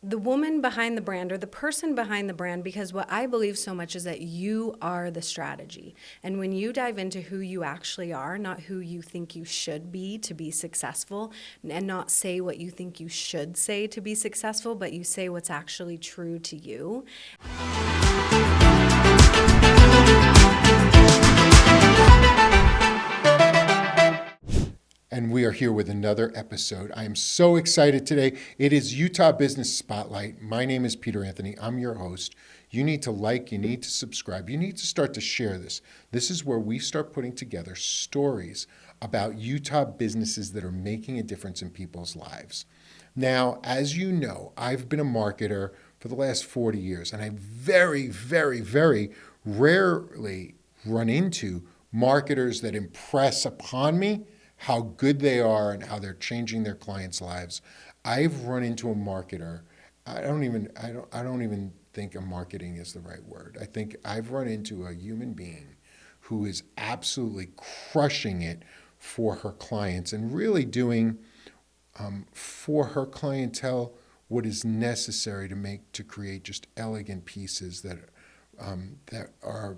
the woman behind the brand or the person behind the brand, because what I believe so much is that you are the strategy. And when you dive into who you actually are, not who you think you should be to be successful, and not say what you think you should say to be successful, but you say what's actually true to you. And we are here with another episode. I am so excited today. It is Utah Business Spotlight. My name is Peter Anthony. I'm your host. You need to like, you need to subscribe, you need to start to share this. This is where we start putting together stories about Utah businesses that are making a difference in people's lives. Now, as you know, I've been a marketer for the last 40 years, and I very rarely run into marketers that impress upon me how good they are and how they're changing their clients' lives. I've run into a marketer. I don't even think a marketing is the right word. I think I've run into a human being who is absolutely crushing it for her clients and really doing for her clientele what is necessary to create just elegant pieces that are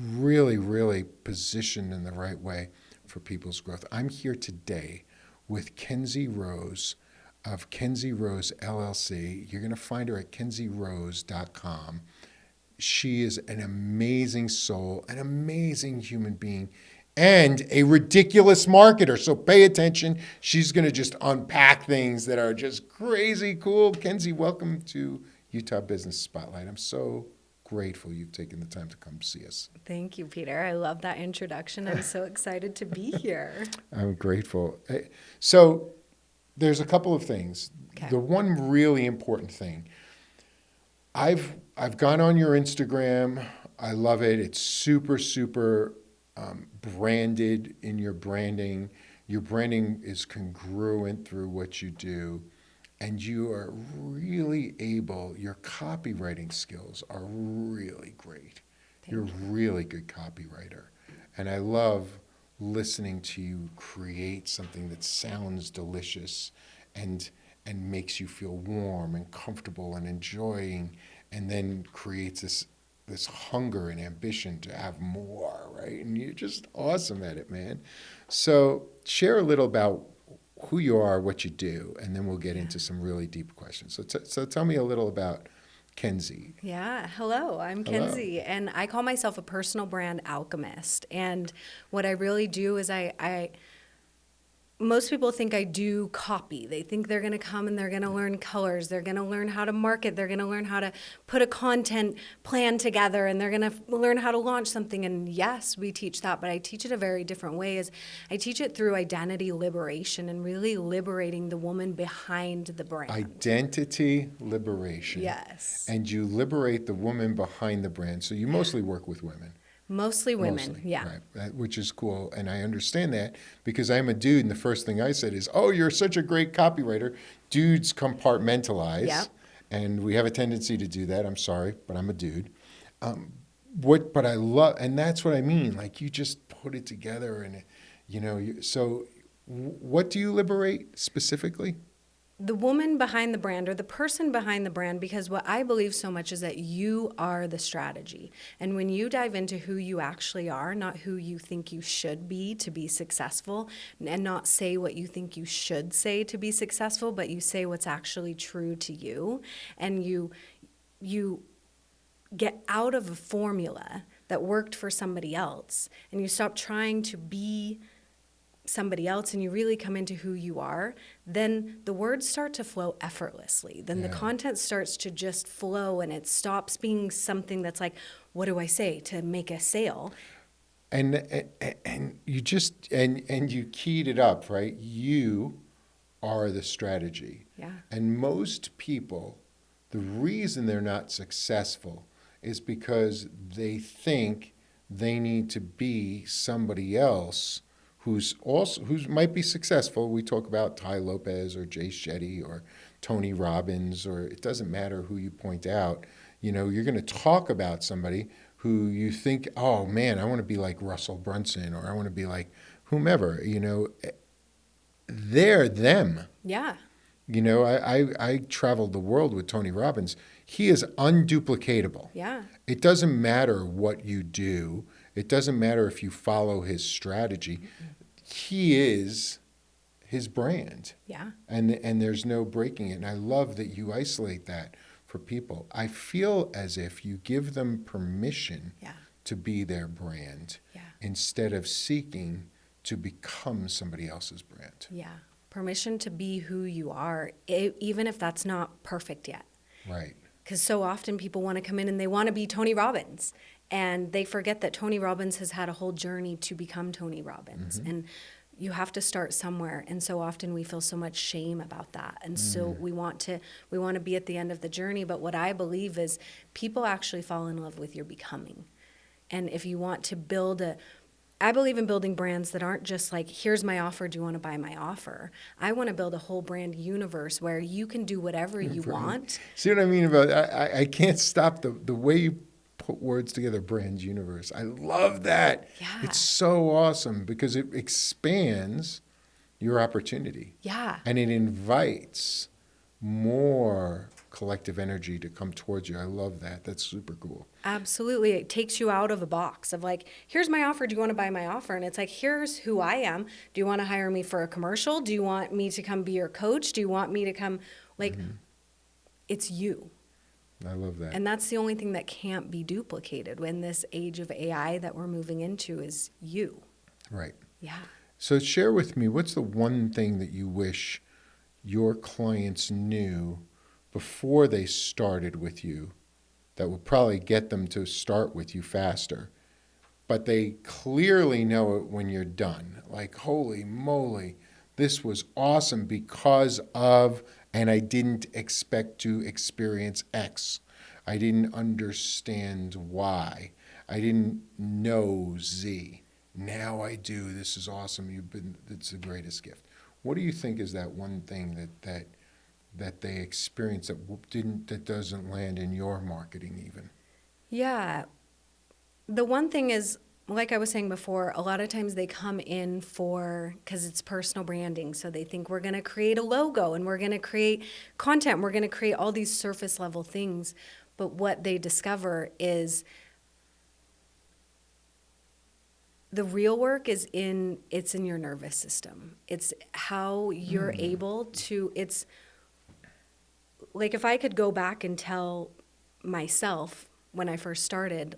really positioned in the right way for people's growth. I'm here today with Kenzi Rose of Kenzi Rose LLC. You're going to find her at kenzirose.com. She is an amazing soul, an amazing human being, and a ridiculous marketer. So pay attention. She's going to just unpack things that are just crazy cool. Kenzi, welcome to Utah Business Spotlight. I'm so grateful you've taken the time to come see us. Thank you, Peter. I love that introduction. I'm so excited to be here. I'm grateful. So there's a couple of things. Okay. The one really important thing, I've gone on your Instagram. I love it. It's super branded in your branding. Your branding is congruent through what you do. And you are really able, your copywriting skills are really great. You're a really good copywriter. And I love listening to you create something that sounds delicious and makes you feel warm and comfortable and enjoying, and then creates this hunger and ambition to have more, right? And you're just awesome at it, man. So share a little about who you are, what you do, and then we'll get into some really deep questions. So tell me a little about Kenzi. Yeah. Hello, I'm Kenzi, and I call myself a personal brand alchemist. And what I really do is most people think I do copy. They think they're going to come and they're going to learn colors. They're going to learn how to market. They're going to learn how to put a content plan together, and they're going to learn how to launch something. And yes, we teach that, but I teach it a very different way. I teach it through identity liberation and really liberating the woman behind the brand. Identity liberation. Yes. And you liberate the woman behind the brand. So you mostly work with women. Mostly women, yeah. Right, which is cool, and I understand that because I'm a dude, and the first thing I said is, oh, you're such a great copywriter. Dudes compartmentalize, and we have a tendency to do that. I'm sorry, but I'm a dude. But I love, and that's what I mean, like you just put it together, and so what do you liberate specifically? The woman behind the brand or the person behind the brand, because what I believe so much is that you are the strategy. And when you dive into who you actually are, not who you think you should be to be successful, and not say what you think you should say to be successful, but you say what's actually true to you, and you get out of a formula that worked for somebody else, and you stop trying to be somebody else, and you really come into who you are, then the words start to flow effortlessly. Then the content starts to just flow, and it stops being something that's like, what do I say to make a sale? And you just and you keyed it up, right? You are the strategy. Yeah. And most people, the reason they're not successful is because they think they need to be somebody else who might be successful. We talk about Ty Lopez or Jay Shetty or Tony Robbins, or it doesn't matter who you point out. You're going to talk about somebody who you think, oh man, I want to be like Russell Brunson, or I want to be like whomever. They're them. Yeah. You know, I traveled the world with Tony Robbins. He is unduplicatable. Yeah. It doesn't matter what you do. It doesn't matter if you follow his strategy. He is his brand. Yeah. And there's no breaking it. And I love that you isolate that for people. I feel as if you give them permission Yeah. to be their brand Yeah. instead of seeking to become somebody else's brand. Yeah. Permission to be who you are, even if that's not perfect yet. Right. Because so often people want to come in and they want to be Tony Robbins. And they forget that Tony Robbins has had a whole journey to become Tony Robbins. And you have to start somewhere. And so often we feel so much shame about that. And so we want to be at the end of the journey. But what I believe is people actually fall in love with your becoming. And if you want to I believe in building brands that aren't just like, here's my offer, do you want to buy my offer? I want to build a whole brand universe where you can do whatever you want. See what I mean about I can't stop the way you put words together, brand universe. I love that. Yeah. It's so awesome because it expands your opportunity. Yeah. And it invites more collective energy to come towards you. I love that. That's super cool. Absolutely. It takes you out of a box of like, here's my offer. Do you want to buy my offer? And it's like, here's who I am. Do you want to hire me for a commercial? Do you want me to come be your coach? Do you want me to come? Like, it's you. I love that. And that's the only thing that can't be duplicated when this age of AI that we're moving into is you. Right. Yeah. So share with me, what's the one thing that you wish your clients knew before they started with you that would probably get them to start with you faster, but they clearly know it when you're done? Like, holy moly, this was awesome because of, and I didn't expect to experience X. I didn't understand Y. I didn't know Z. Now I do. This is awesome. It's the greatest gift. What do you think is that one thing that they experience that doesn't land in your marketing even? Yeah. The one thing is, like I was saying before, a lot of times they come in because it's personal branding. So they think we're going to create a logo and we're going to create content. And we're going to create all these surface level things. But what they discover is the real work is in your nervous system. It's how you're able to, it's like if I could go back and tell myself when I first started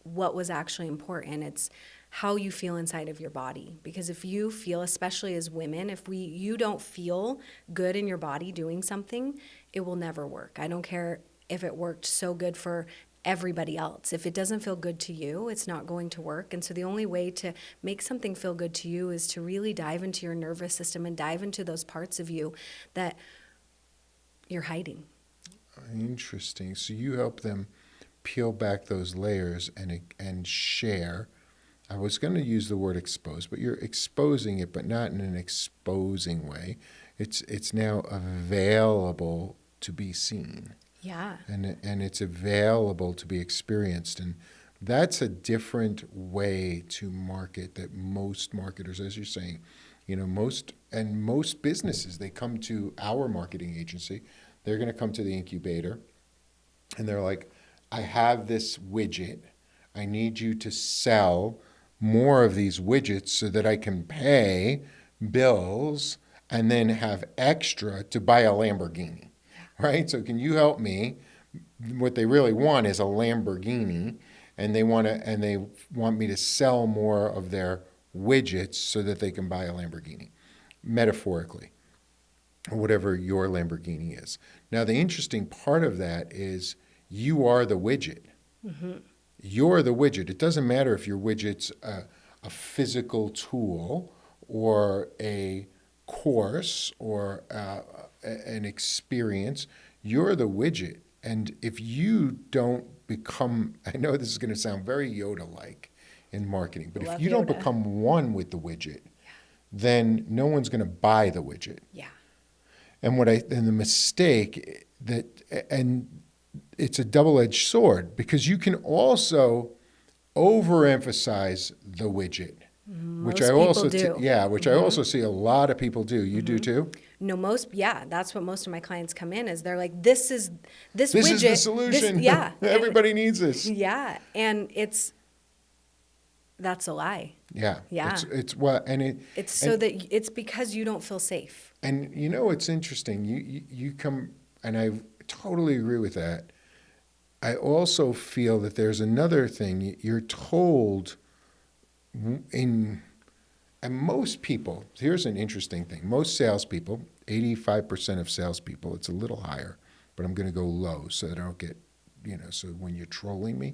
what was actually important, it's how you feel inside of your body. Because if you feel, especially as women, you don't feel good in your body doing something, it will never work. I don't care if it worked so good for everybody else. If it doesn't feel good to you, it's not going to work. And so the only way to make something feel good to you is to really dive into your nervous system and dive into those parts of you that you're hiding. Interesting. So you help them peel back those layers and share. I was going to use the word expose, but you're exposing it, but not in an exposing way. It's now available to be seen. Yeah. And it's available to be experienced. And that's a different way to market that most marketers, as you're saying, most businesses, they come to our marketing agency. They're going to come to the incubator and they're like, I have this widget. I need you to sell more of these widgets so that I can pay bills and then have extra to buy a Lamborghini. Right? So can you help me? What they really want is a Lamborghini, and they want me to sell more of their widgets so that they can buy a Lamborghini, metaphorically, or whatever your Lamborghini is. Now, the interesting part of that is you are the widget. Mm-hmm. You're the widget. It doesn't matter if your widget's a physical tool or a course or an experience. You're the widget. And if you don't become, I know this is going to sound very Yoda-like in marketing, but if you don't become one with the widget, then no one's going to buy the widget. Yeah. And the mistake and it's a double-edged sword, because you can also overemphasize the widget. Which I also see a lot of people do. You do too? No, that's what most of my clients come in is they're like, this is this This widget. is the solution. Yeah. Everybody needs this. Yeah. And that's a lie. Yeah. Yeah. It's what, and it's because you don't feel safe. And you know, it's interesting. You come, and I totally agree with that. I also feel that there's another thing. You're told and most people, here's an interesting thing. Most salespeople, 85% of salespeople, it's a little higher, but I'm going to go low so that I don't get, so when you're trolling me,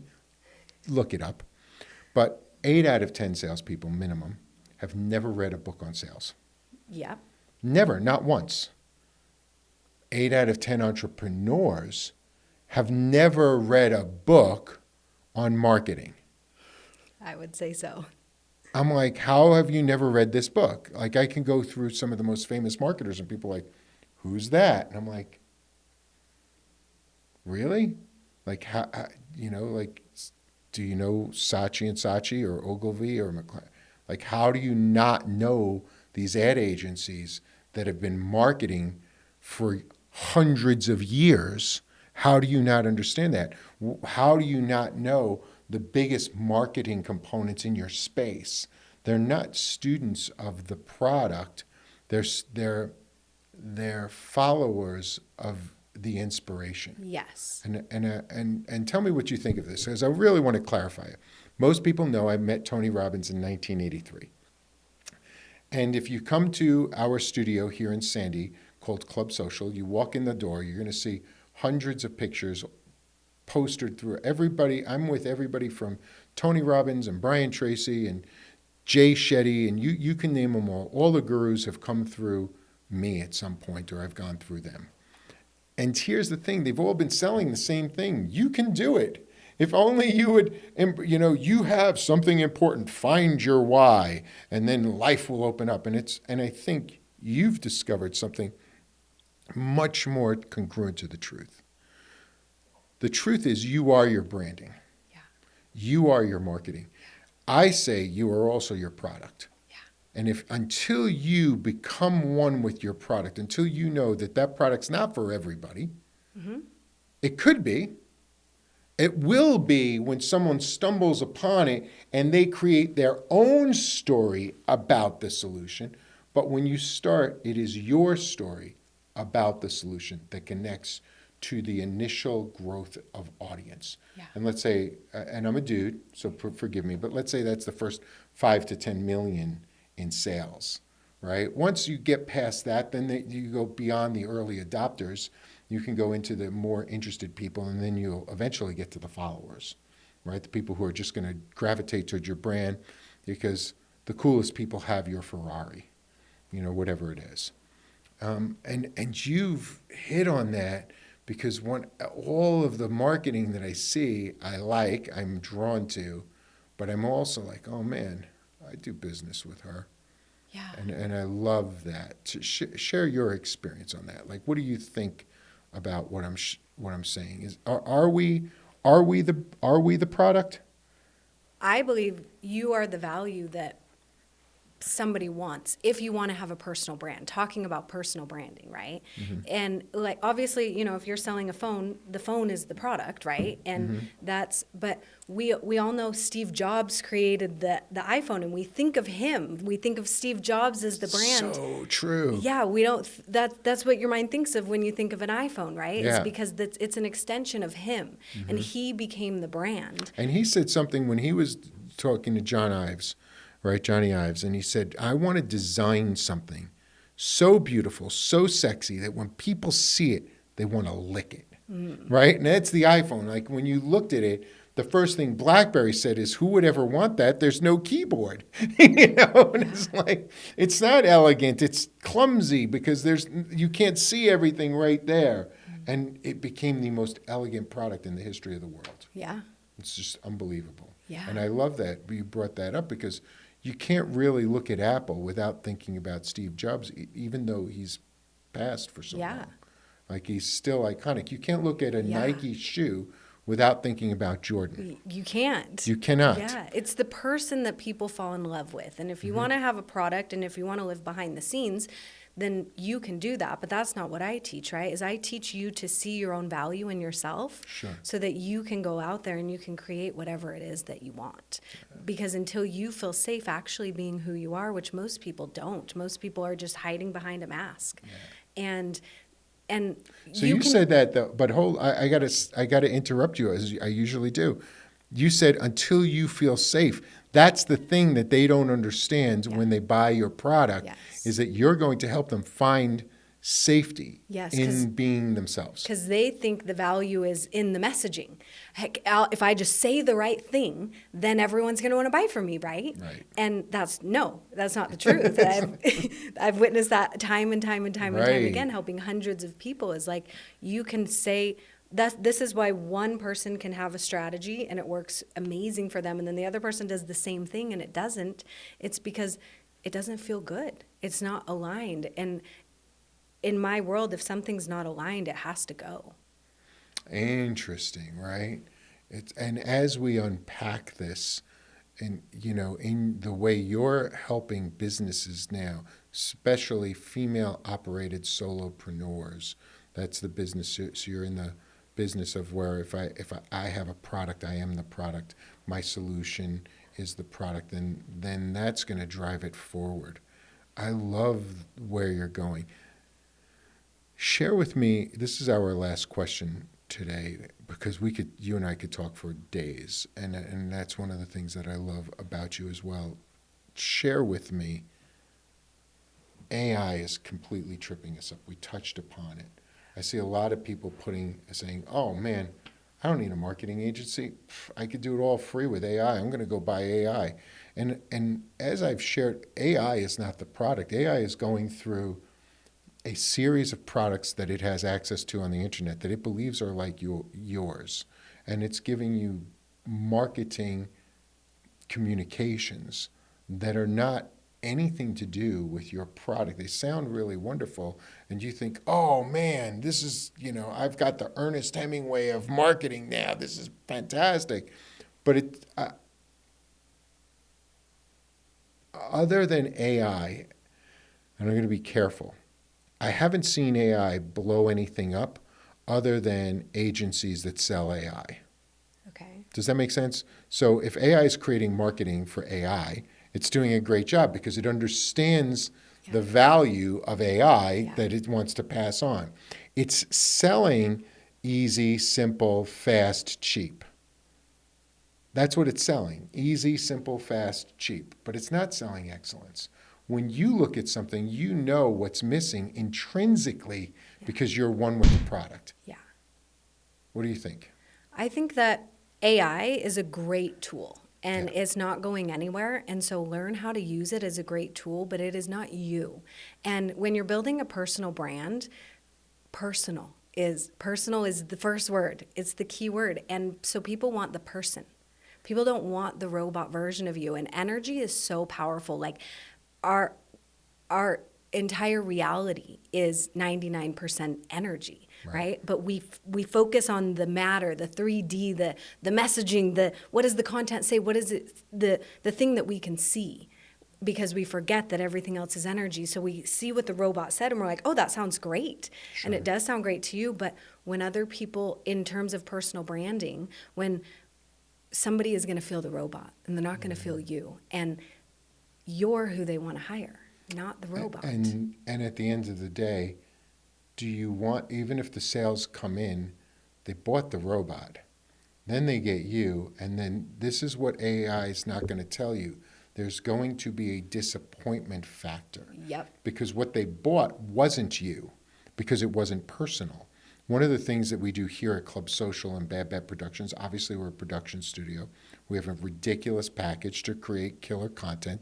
look it up. But 8 out of 10 salespeople minimum have never read a book on sales. Yeah. Never, not once. 8 out of 10 entrepreneurs have never read a book on marketing. I would say so. I'm like, how have you never read this book? Like, I can go through some of the most famous marketers and people are like, who's that? And I'm like, really? Like, how like, do you know Saatchi and Saatchi or Ogilvy or McLaren? Like, how do you not know these ad agencies that have been marketing for hundreds of years? How do you not understand that? How do you not know the biggest marketing components in your space? They're not students of the product. They're followers of the inspiration. Yes. And tell me what you think of this, because I really want to clarify it. Most people know I met Tony Robbins in 1983. And if you come to our studio here in Sandy called Club Social, you walk in the door, you're going to see hundreds of pictures postered through everybody. I'm with everybody from Tony Robbins and Brian Tracy and Jay Shetty, and you can name them all. All the gurus have come through me at some point, or I've gone through them. And here's the thing, they've all been selling the same thing. You can do it. If only you would, you have something important, find your why, and then life will open up. And I think you've discovered something much more congruent to the truth. The truth is you are your branding. Yeah. You are your marketing. I say you are also your product. Yeah. And until you become one with your product, until you know that product's not for everybody, it could be. It will be when someone stumbles upon it and they create their own story about the solution. But when you start, it is your story about the solution that connects to the initial growth of audience. Yeah. And let's say, and I'm a dude, so forgive me, but let's say that's the first 5 to 10 million in sales, right? Once you get past that, then you go beyond the early adopters. You can go into the more interested people, and then you'll eventually get to the followers, right? The people who are just going to gravitate towards your brand because the coolest people have your Ferrari, whatever it is. And you've hit on that because all of the marketing that I see, I'm drawn to, but I'm also like, oh man, I do business with her. Yeah. And I love that. Share your experience on that. Like, what do you think about what I'm saying? Are we the product? I believe you are the value that somebody wants if you want to have a personal brand, talking about personal branding, right? Mm-hmm. And like, obviously, if you're selling a phone, the phone is the product, right? And but we all know Steve Jobs created the iPhone, and we think of him. We think of Steve Jobs as the brand. So true. Yeah, we don't, that's what your mind thinks of when you think of an iPhone, right? Yeah. It's because it's an extension of him, and he became the brand. And he said something when he was talking to Johnny Ives, and he said, I want to design something so beautiful, so sexy that when people see it, they want to lick it, right? And that's the iPhone. Like when you looked at it, the first thing BlackBerry said is, who would ever want that? There's no keyboard, And it's like, it's not elegant, it's clumsy because you can't see everything right there. And it became the most elegant product in the history of the world. Yeah. It's just unbelievable. Yeah. And I love that you brought that up because you can't really look at Apple without thinking about Steve Jobs, even though he's passed for so long. Like, he's still iconic. You can't look at a Nike shoe without thinking about Jordan. You can't. You cannot. Yeah, it's the person that people fall in love with. And if you want to have a product and if you want to live behind the scenes, then you can do that. But that's not what I teach, right? Is I teach you to see your own value in yourself, Sure. so that you can go out there and you can create whatever it is that you want. Because until you feel safe actually being who you are, which most people don't, most people are just hiding behind a mask. And So you can, said that, though, but I gotta interrupt you, as I usually do. You said until you feel safe. That's the thing that they don't understand when they buy your product, Yes. is that you're going to help them find safety Yes, in being themselves. because they think the value is in the messaging. Heck, if I just say the right thing, then everyone's going to want to buy from me, right? Right. And that's not the truth. I've witnessed that time and time and time and time Right. again, helping hundreds of people. Is like, you can say that this is why one person can have a strategy and it works amazing for them, and then the other person does the same thing and it doesn't. It's because it doesn't feel good. It's not aligned. And in my world, if something's not aligned, it has to go. Interesting, right? And as we unpack this, and in the way you're helping businesses now, especially female-operated solopreneurs, that's the business. So you're in the business of where if I have a product, I am the product. My solution is the product, and then that's going to drive it forward. I love where you're going. Share with me. This is our last question today, because you and I could talk for days, and that's one of the things that I love about you as well. Share with me. AI is completely tripping us up. We touched upon it. I see a lot of people saying, "Oh man, I don't need a marketing agency. I could do it all free with AI. I'm going to go buy AI." And as I've shared, AI is not the product. AI is going through a series of products that it has access to on the internet that it believes are like yours. And it's giving you marketing communications that are not anything to do with your product. They sound really wonderful, and you think, oh man, this is, I've got the Ernest Hemingway of marketing now. This is fantastic. But other than AI, and I'm going to be careful, I haven't seen AI blow anything up other than agencies that sell AI. Okay. Does that make sense? So if AI is creating marketing for AI, it's doing a great job because it understands the value of AI that it wants to pass on. It's selling easy, simple, fast, cheap. That's what it's selling. Easy, simple, fast, cheap. But it's not selling excellence. When you look at something, you know what's missing intrinsically because you're one with the product. Yeah. What do you think? I think that AI is a great tool, and it's not going anywhere. And so learn how to use it as a great tool, but it is not you. And when you're building a personal brand, personal is the first word. It's the key word. And so people want the person. People don't want the robot version of you. And energy is so powerful. Like our entire reality is 99% energy, right? But we focus on the matter, the 3D, the messaging, what does the content say? What is it, the thing that we can see? Because we forget that everything else is energy. So we see what the robot said and we're like, oh, that sounds great. Sure. And it does sound great to you. But when other people, in terms of personal branding, when somebody is going to feel the robot and they're not going to feel you, and you're who they want to hire, not the robot. And at the end of the day, do you want, even if the sales come in, they bought the robot, then they get you, and then this is what AI is not going to tell you. There's going to be a disappointment factor. Yep. Because what they bought wasn't you, because it wasn't personal. One of the things that we do here at Club Social and Bad Bet Productions, obviously we're a production studio. We have a ridiculous package to create killer content.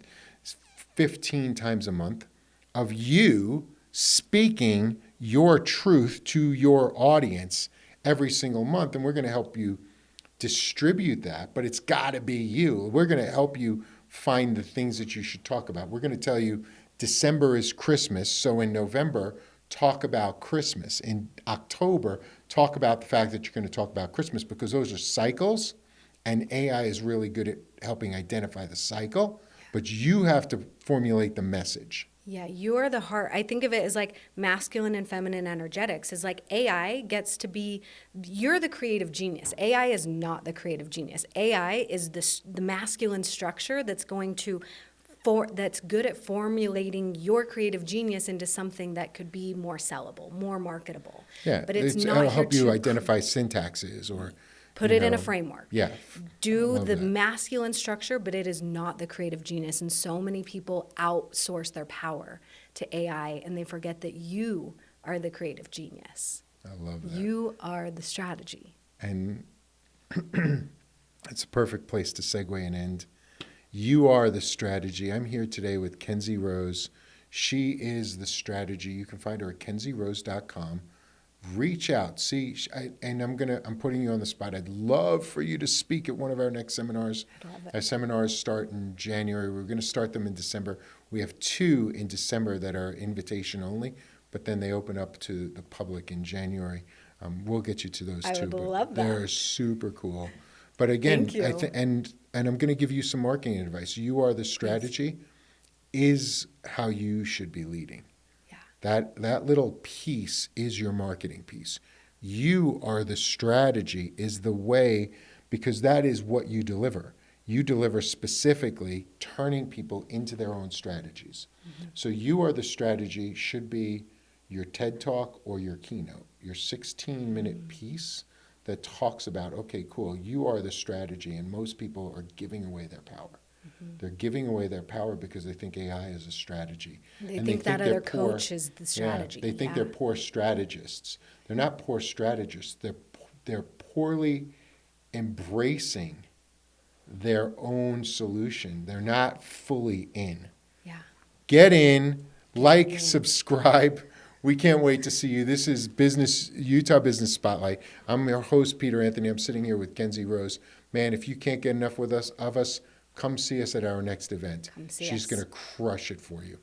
15 times a month of you speaking your truth to your audience every single month. And we're going to help you distribute that, but it's got to be you. We're going to help you find the things that you should talk about. We're going to tell you December is Christmas, so in November, talk about Christmas. In October, talk about the fact that you're going to talk about Christmas, because those are cycles, and AI is really good at helping identify the cycle, but you have to formulate the message. Yeah, you're the heart. I think of it as like masculine and feminine energetics. Is like AI gets to be, you're the creative genius. AI is not the creative genius. AI is the masculine structure that's going to, that's good at formulating your creative genius into something that could be more sellable, more marketable. Yeah, But it's not it'll here help you to identify syntaxes or, put it in a framework. Yeah, Do love the that. masculine structure, but it is not the creative genius. And so many people outsource their power to AI and they forget that you are the creative genius. I love that. You are the strategy. And it's a perfect place to segue and end. You are the strategy. I'm here today with Kenzi Rose. She is the strategy. You can find her at kenzirose.com. Reach out. And I'm putting you on the spot. I'd love for you to speak at one of our next seminars. I love it. Our seminars start in January. We're going to start them in December. We have 2 in December that are invitation only, but then they open up to the public in January. We'll get you to those I too. would but love that. They're super cool. But again, Thank you. and I'm going to give you some marketing advice. You are the strategy is how you should be leading. Yeah. That little piece is your marketing piece. You are the strategy is the way, because that is what you deliver. You deliver specifically turning people into their own strategies. Mm-hmm. So you are the strategy should be your TED Talk or your keynote, your 16-minute piece that talks about, okay, cool, you are the strategy, and most people are giving away their power. Mm-hmm. They're giving away their power because they think AI is a strategy. They and think that other coach is the strategy. Yeah, they think they're poor strategists. They're not poor strategists. They're poorly embracing their own solution. They're not fully in. Yeah. Get in, like, subscribe. We can't wait to see you. This is Utah Business Spotlight. I'm your host, Peter Anthony. I'm sitting here with Kenzi Rose. Man, if you can't get enough of us, come see us at our next event. Come see She's us. going to crush it for you.